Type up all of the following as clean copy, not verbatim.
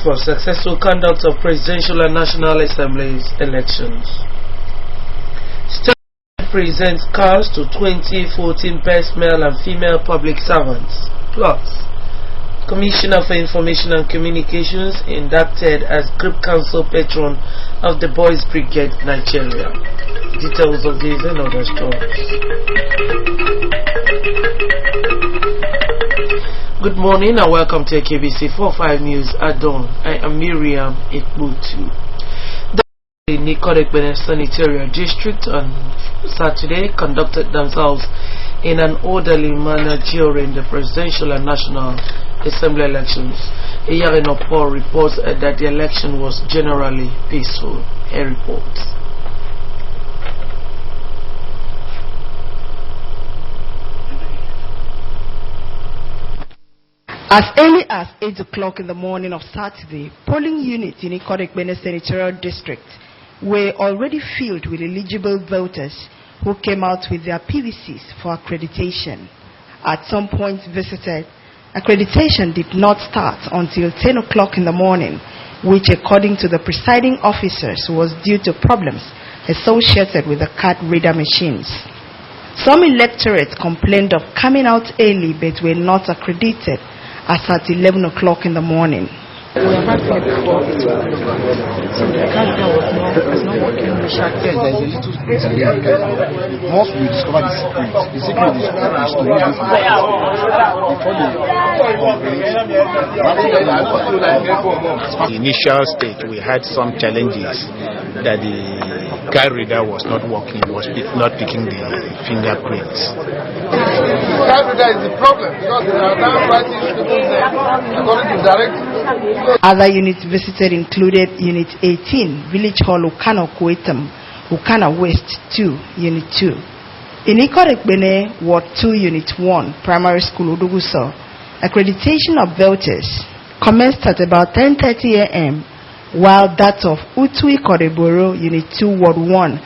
for successful conduct of presidential and national assemblies elections. State presents cars to 2014 best male and female public servants. Plus, Commissioner for Information and Communications inducted as Group Council Patron of the Boys Brigade, Nigeria. Details of these and other stories. Good morning and welcome to KBC 45 News at dawn. I am Miriam Ikbutu. The Nikon Senatorial District on Saturday conducted themselves in an orderly manner during the presidential and national assembly elections. Iyarinopor reports that the election was generally peaceful. He reports. As early as 8 o'clock in the morning of Saturday, polling units in Ikon Senatorial District were already filled with eligible voters who came out with their PVCs for accreditation. At some points visited, accreditation did not start until 10 o'clock in the morning, which according to the presiding officers was due to problems associated with the card reader machines. Some electorates complained of coming out early but were not accredited as at 11 o'clock in the morning. We have had it before, so the card was not working. Yes, there is a little space there. Once we discover the secret is to remove this before the initial stage, we had some challenges that the card reader was not working, was not picking the fingerprints. The card reader is the problem because there are now writing according to directive. Other units visited included Unit 18, Village Hall, Ukana Kuetam, Ukana West 2, Unit 2. In Ikorekbene, Ward 2, Unit 1, Primary School, Uduguso, accreditation of voters commenced at about 10:30 a.m., while that of Utui Koreboro, Unit 2, Ward 1,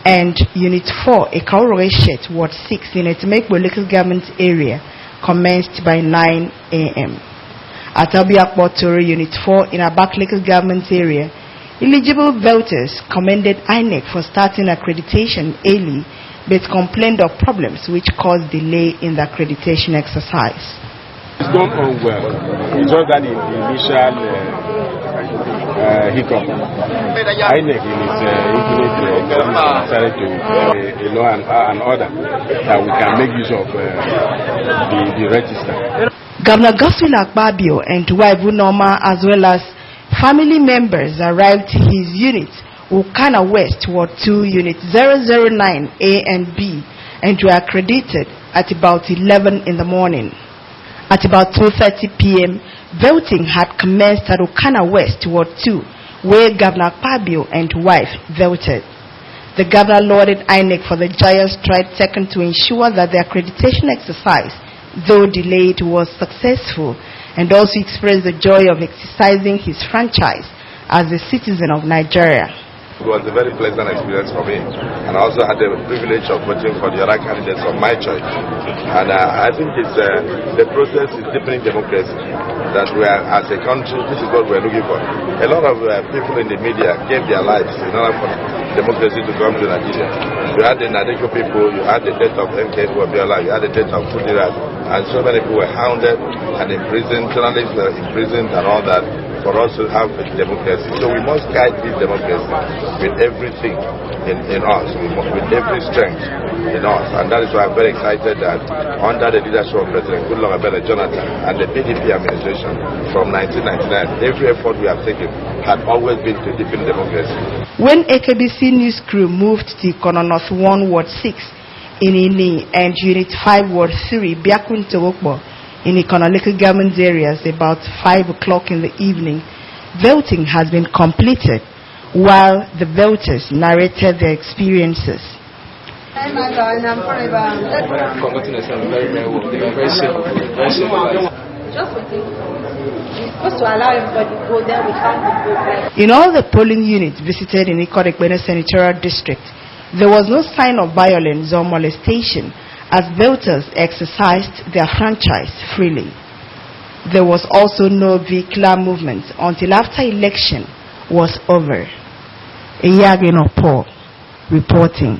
and Unit 4, Ekaoreshet, Ward 6, in Etemekbo Local Government Area, commenced by 9 a.m. At Obiakpotoro Unit 4 in Abak Local Government Area, eligible voters commended INEC for starting accreditation early, but complained of problems which caused delay in the accreditation exercise. It's gone on well. It's just that the initial hiccup. INEC in its infinite decided to a law and order that we can make use of the register. Governor Godswill Akpabio and wife Unoma, as well as family members, arrived to his unit, Ukana West, Ward 2, Unit 009 A and B, and were accredited at about 11 in the morning. At about 2:30 p.m., voting had commenced at Ukana West, Ward 2, where Governor Akpabio and wife voted. The governor lauded INEC for the giant stride taken to ensure that the accreditation exercise, though delayed, was successful, and also expressed the joy of exercising his franchise as a citizen of Nigeria. It was a very pleasant experience for me, and I also had the privilege of voting for the other candidates of my choice. And I think it's, the process is deepening democracy, that we are, as a country, this is what we're looking for. A lot of people in the media gave their lives in order for democracy to come to Nigeria. You had the Nadeko people, you had the death of MK Abiola, you had the death of Kudirat, and so many people were hounded and imprisoned, journalists were imprisoned and all that, for us to have a democracy. So we must guide this democracy with everything in us, with every strength in us. And that is why I'm very excited that under the leadership of President Goodluck Ebele Jonathan and the PDP administration from 1999, every effort we have taken had always been to deepen democracy. When AKBC News crew moved to Ikono North 1, Ward 6 in Ini and Unit 5, Ward 3, Biakun Togokbo, in economical government areas about 5 o'clock in the evening, voting has been completed, while the voters narrated their experiences. In all the polling units visited in Ikorekbene Senatorial District, there was no sign of violence or molestation, as voters exercised their franchise freely. There was also no vehicular movement until after election was over. Iyagino Paul reporting.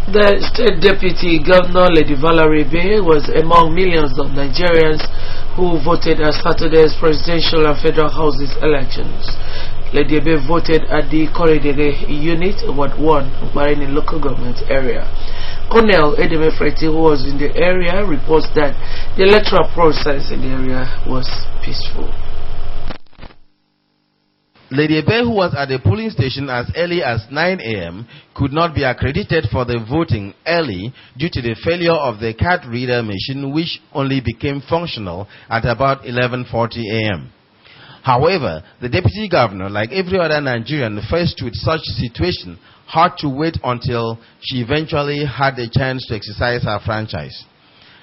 The State Deputy Governor Lady Valerie Bey was among millions of Nigerians who voted at Saturday's presidential and federal houses elections. Lady Bey voted at the Koridere unit, Ward 1, Barani local government area. Colonel Edeme Freti, who was in the area, reports that the electoral process in the area was peaceful. Lady Bey, who was at the polling station as early as 9 a.m., could not be accredited for the voting early due to the failure of the card reader machine, which only became functional at about 11:40 a.m. However, the deputy governor, like every other Nigerian faced with such situation, had to wait until she eventually had the chance to exercise her franchise.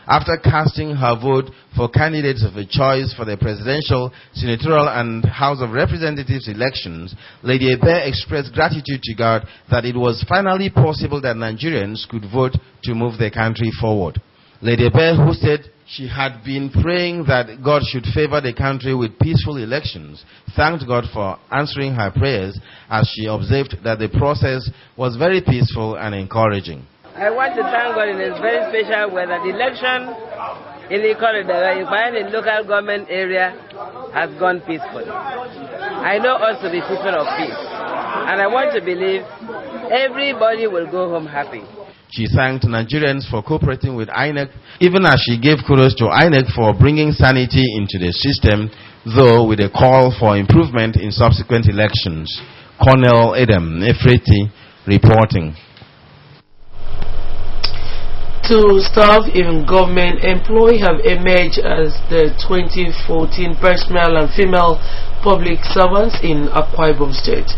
After casting her vote for candidates of her choice for the presidential, senatorial, and House of Representatives elections, Lady Bey expressed gratitude to God that it was finally possible that Nigerians could vote to move the country forward. Lady Bey, who said she had been praying that God should favor the country with peaceful elections, thanked God for answering her prayers as she observed that the process was very peaceful and encouraging. I want to thank God in a very special way that the election in the corridor, in the local government area, has gone peacefully. I know us to be people of peace, and I want to believe everybody will go home happy. She thanked Nigerians for cooperating with INEC, even as she gave kudos to INEC for bringing sanity into the system, though with a call for improvement in subsequent elections. Colonel Edem Efreti reporting. Two staff in government employ have emerged as the 2014 best male and female public servants in Akwa Ibom State.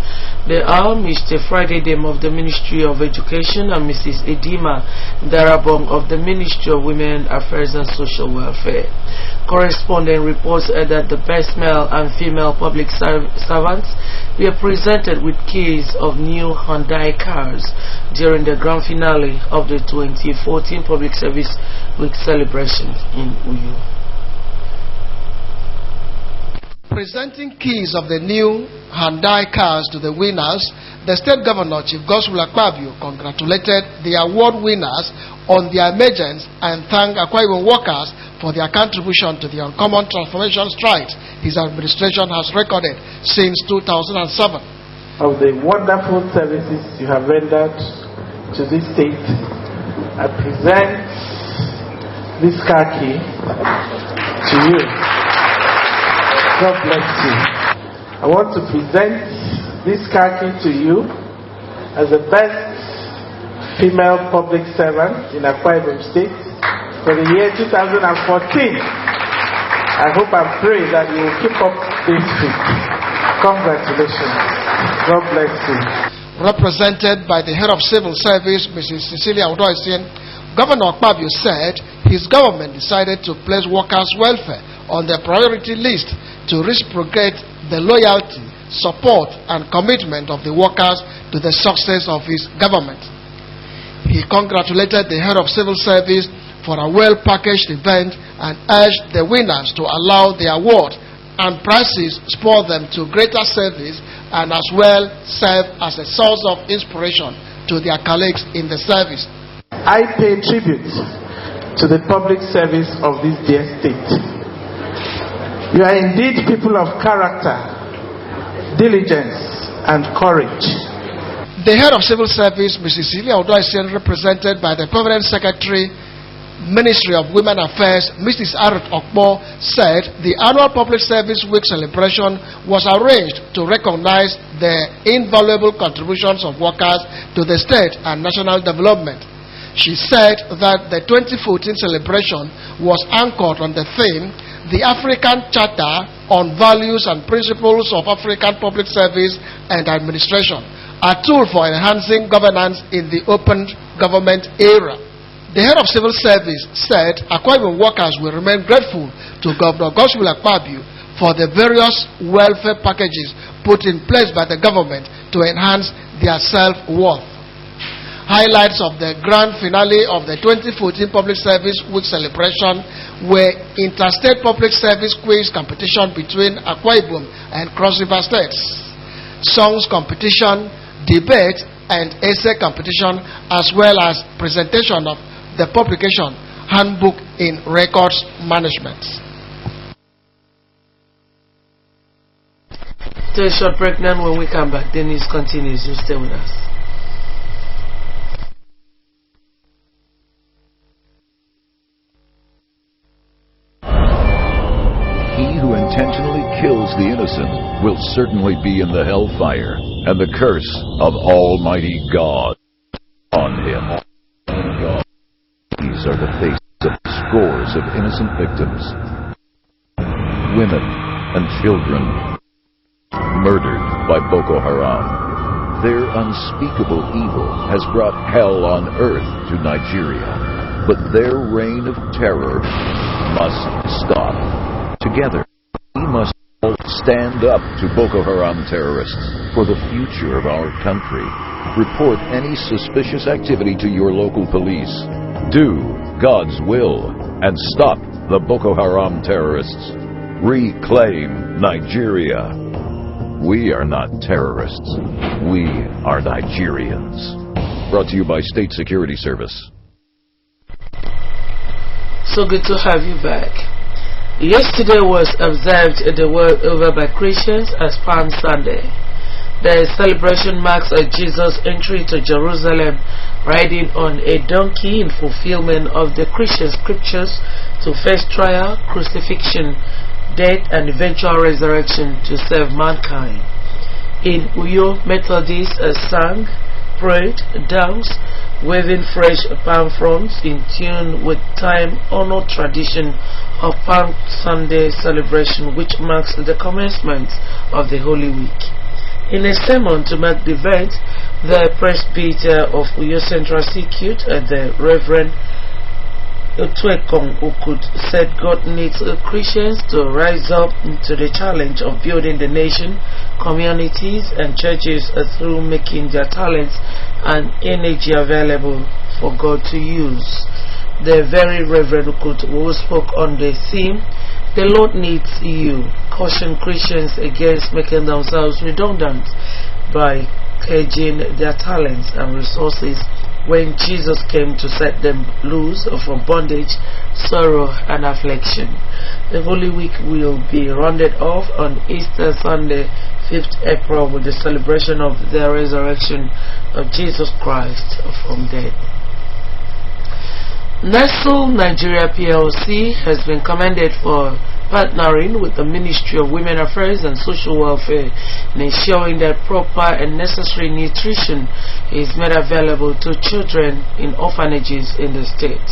They are Mr. Friday Dem of the Ministry of Education and Mrs. Edima Darabong of the Ministry of Women Affairs and Social Welfare. Correspondent reports that the best male and female public servants were presented with keys of new Hyundai cars during the grand finale of the 2014 Public Service Week celebration in Uyo. Presenting keys of the new Hyundai cars to the winners, the State Governor, Chief Godswill Akpabio, congratulated the award winners on their emergence and thanked Akwa Ibom workers for their contribution to the uncommon transformation strides his administration has recorded since 2007. Of the wonderful services you have rendered to this state, I present this car key to you. God bless you. I want to present this car key to you as the best female public servant in Akwa Ibom State for the year 2014. I hope and pray that you will keep up this feat. Congratulations. God bless you. Represented by the head of civil service, Mrs. Cecilia Odoisien, Governor Akpabio said his government decided to place workers' welfare on the priority list to reciprocate the loyalty, support, and commitment of the workers to the success of his government. He congratulated the head of civil service for a well-packaged event and urged the winners to allow the award and prizes spur them to greater service and as well serve as a source of inspiration to their colleagues in the service. I pay tribute to the public service of this dear state. You are indeed people of character, diligence, and courage. The head of civil service, Mrs. Cecilia Odoisien, represented by the Permanent Secretary, Ministry of Women Affairs, Mrs. Arut Okpo, said the annual Public Service Week celebration was arranged to recognize the invaluable contributions of workers to the state and national development. She said that the 2014 celebration was anchored on the theme, the African Charter on Values and Principles of African Public Service and Administration, a tool for enhancing governance in the open government era. The head of civil service said Akwa Ibom workers will remain grateful to Governor Godswill Akpabio for the various welfare packages put in place by the government to enhance their self-worth. Highlights of the grand finale of the 2014 Public Service Week celebration were interstate public service quiz competition between Akwa Ibom and Cross River States, songs competition, debate, and essay competition, as well as presentation of the publication Handbook in Records Management. To a short break now. When we come back, the news continues. You stay with us. He who intentionally kills the innocent will certainly be in the hellfire, and the curse of Almighty God on him. These are the faces of scores of innocent victims, women and children, murdered by Boko Haram. Their unspeakable evil has brought hell on earth to Nigeria, but their reign of terror must stop. Together, we must all stand up to Boko Haram terrorists for the future of our country. Report any suspicious activity to your local police. Do God's will and stop the Boko Haram terrorists. Reclaim Nigeria. We are not terrorists. We are Nigerians. Brought to you by State Security Service. So good to have you back. Yesterday was observed the world over by Christians as Palm Sunday. The celebration marks Jesus' entry to Jerusalem riding on a donkey in fulfillment of the Christian scriptures to face trial, crucifixion, death, and eventual resurrection to save mankind. In Uyo, Methodists sang, prayed, danced, waving fresh palm fronds in tune with time-honored tradition of Palm Sunday celebration, which marks the commencement of the Holy Week. In a sermon to mark the event, the presbyter of Uyo Central Circuit, the Reverend Otuekong Okud, said God needs Christians to rise up to the challenge of building the nation, communities, and churches through making their talents and energy available for God to use. The very Reverend Okud, who spoke on the theme, "The Lord Needs You," cautioned Christians against making themselves redundant by caging their talents and resources when Jesus came to set them loose from bondage, sorrow, and affliction. The Holy Week will be rounded off on Easter Sunday, 5th April, with the celebration of the resurrection of Jesus Christ from death. Nestle Nigeria PLC has been commended for partnering with the Ministry of Women Affairs and Social Welfare in ensuring that proper and necessary nutrition is made available to children in orphanages in the state.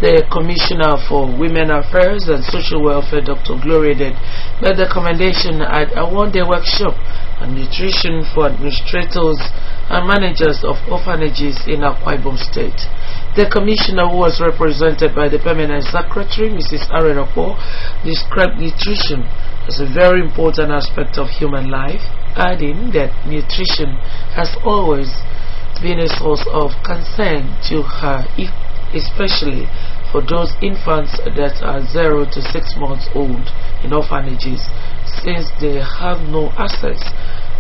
The Commissioner for Women Affairs and Social Welfare, Dr. Gloria Ded, made the commendation at a one-day workshop on nutrition for administrators and managers of orphanages in Akwa Ibom State. The Commissioner, who was represented by the Permanent Secretary, Mrs. Aaron Okpo, described nutrition as a very important aspect of human life, adding that nutrition has always been a source of concern to her, especially for those infants that are 0 to 6 months old in orphanages, since they have no access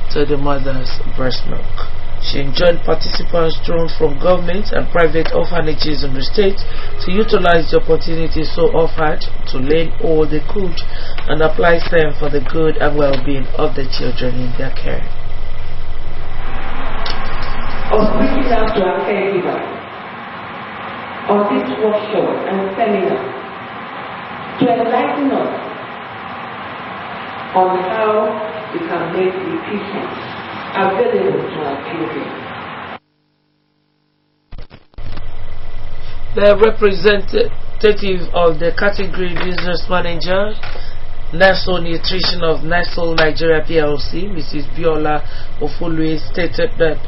to the mother's breast milk. She enjoined participants drawn from government and private orphanages in the state to utilize the opportunities so offered to learn all they could and apply them for the good and well-being of the children in their care. Of reaching out to our caregivers on this workshop and seminar to enlighten us on how we can make nutrition available to our children. The representative of the category business manager, Nestle Nutrition of Nestle Nigeria PLC, Mrs. Biola Ofulue, stated that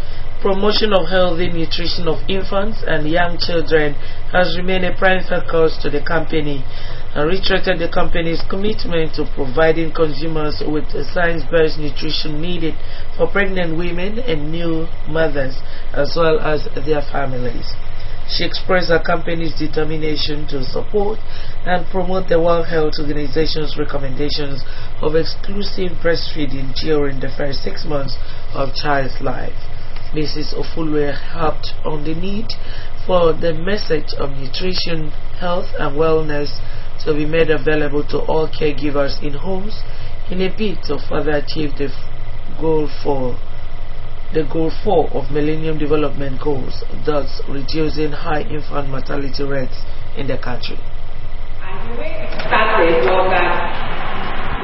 promotion of healthy nutrition of infants and young children has remained a prime focus to the company, and reiterated the company's commitment to providing consumers with the science-based nutrition needed for pregnant women and new mothers, as well as their families. She expressed her company's determination to support and promote the World Health Organization's recommendations of exclusive breastfeeding during the first 6 months of child's life. Mrs. Ofulwe harped on the need for the message of nutrition, health, and wellness to be made available to all caregivers in homes in a bid to further achieve the goal 4 of Millennium Development Goals, thus reducing high infant mortality rates in the country. And the way it started was that,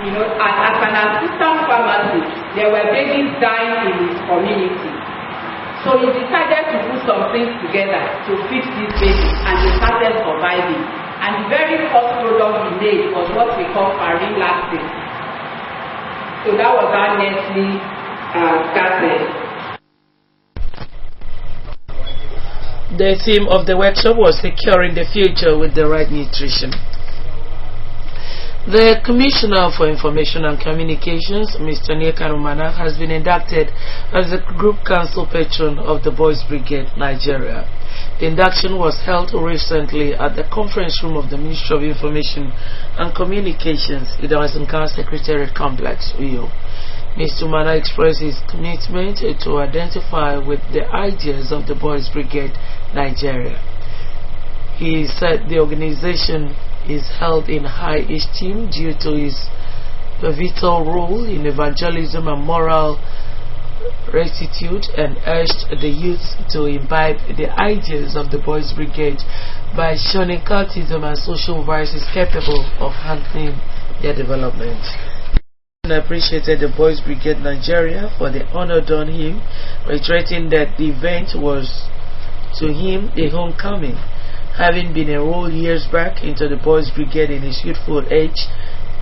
as an assistant pharmacist, there were babies dying in his community. So he decided to put some things together to fix these babies, and they started surviving. And the very first product he made was what we call Farin Lactic. So that was how Nestle started. The theme of the workshop was Securing the Future with the Right Nutrition. The Commissioner for Information and Communications, Mr. Nneka Umana, has been inducted as the Group Council Patron of the Boys Brigade, Nigeria. The induction was held recently at the conference room of the Ministry of Information and Communications in the Asankan Secretariat Complex, Uyo. Mr. Umana expressed his commitment to identify with the ideas of the Boys Brigade, Nigeria. He said the organization is held in high esteem due to his pivotal role in evangelism and moral rectitude, and urged the youth to imbibe the ideas of the Boys Brigade by shunning cultism and social vices capable of hampering their development. I appreciated the Boys Brigade Nigeria for the honor done him, reiterating that the event was to him a homecoming, having been enrolled years back into the Boys Brigade in his youthful age,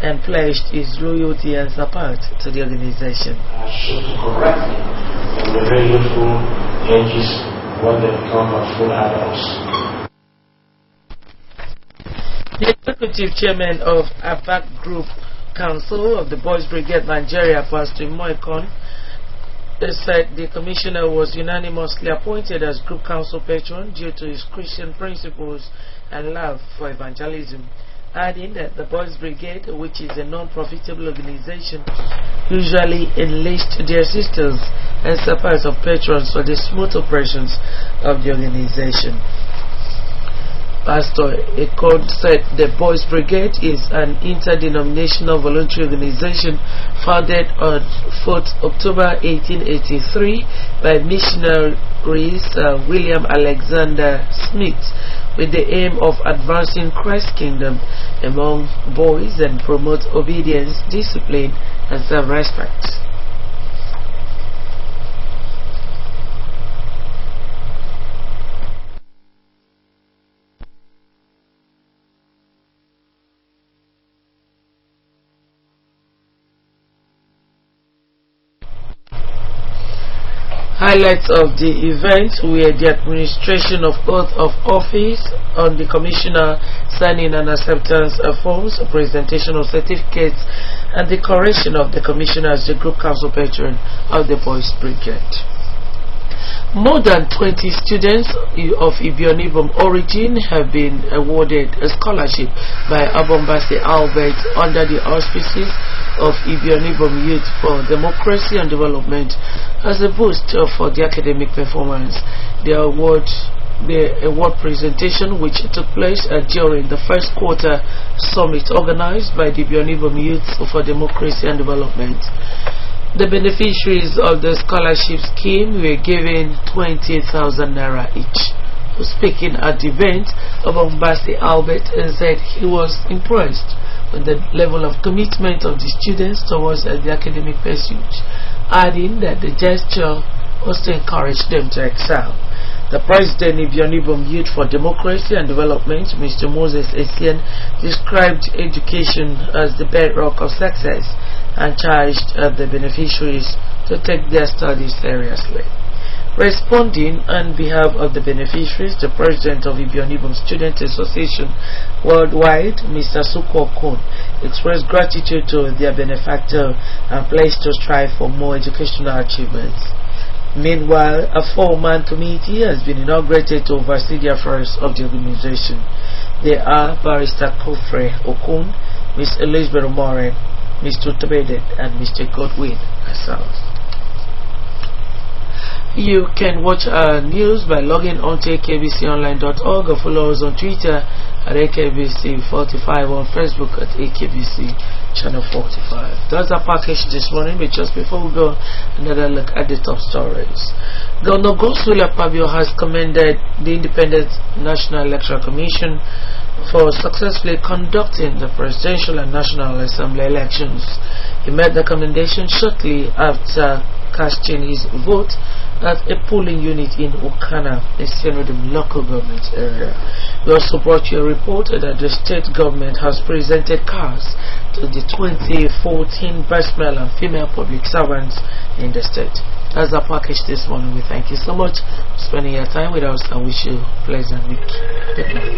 and pledged his loyalty and support to the organization. Should correct them in the very youthful ages when they become full adults. The executive chairman of ABAC Group Council of the Boys Brigade Nigeria, Pastor Moikon, said the commissioner was unanimously appointed as Group Council patron due to his Christian principles and love for evangelism, adding that the Boys Brigade, which is a non-profitable organization, usually enlist their sisters and support of patrons for the smooth operations of the organization. Pastor Ekon said the Boys Brigade is an interdenominational voluntary organization founded on 4th October 1883 by missionaries William Alexander Smith, with the aim of advancing Christ's kingdom among boys and promote obedience, discipline, and self-respect. Highlights of the event were the administration of oath of office on the commissioner, signing and acceptance of forms, presentation of certificates, and decoration of the commissioner as the Group Council patron of the Boys Brigade. More than 20 students of Ibionibom origin have been awarded a scholarship by Abombase Albert under the auspices of Ibionibom Youth for Democracy and Development as a boost for the academic performance. The award presentation, which took place during the first quarter summit organized by the Ibionibom Youth for Democracy and Development. The beneficiaries of the scholarship scheme were given 20,000 naira each. Speaking at the event, Abombase Albert said he was impressed with the level of commitment of the students towards the academic pursuits, adding that the gesture was to encourage them to excel. The president of Ibionibom Youth for Democracy and Development, Mr. Moses Essien, described education as the bedrock of success and charged the beneficiaries to take their studies seriously. Responding on behalf of the beneficiaries, the president of Ibionibum Student Association Worldwide, Mr. Suko Okun, expressed gratitude to their benefactor and pledged to strive for more educational achievements. Meanwhile, a 4-man committee has been inaugurated to oversee the affairs of the organization. They are Barrister Kofre Okun, Ms. Elizabeth Moore, Mr. Tobedet, and Mr. Godwin Assault. You can watch our news by logging on to akbconline.org or follow us on Twitter at AKBC45, on Facebook at AKBC Channel 45. That's our package this morning, but just before we go, another look at the top stories. Governor Godswill Akpabio has commended the Independent National Electoral Commission for successfully conducting the presidential and National Assembly elections. He made the commendation shortly after casting his vote at a polling unit in Okana, a Senodum local government area. We also brought you a report that the state government has presented cars to the 2014 best male and female public servants in the state. That's our package this morning. We thank you so much for spending your time with us and wish you a pleasant week. Good night.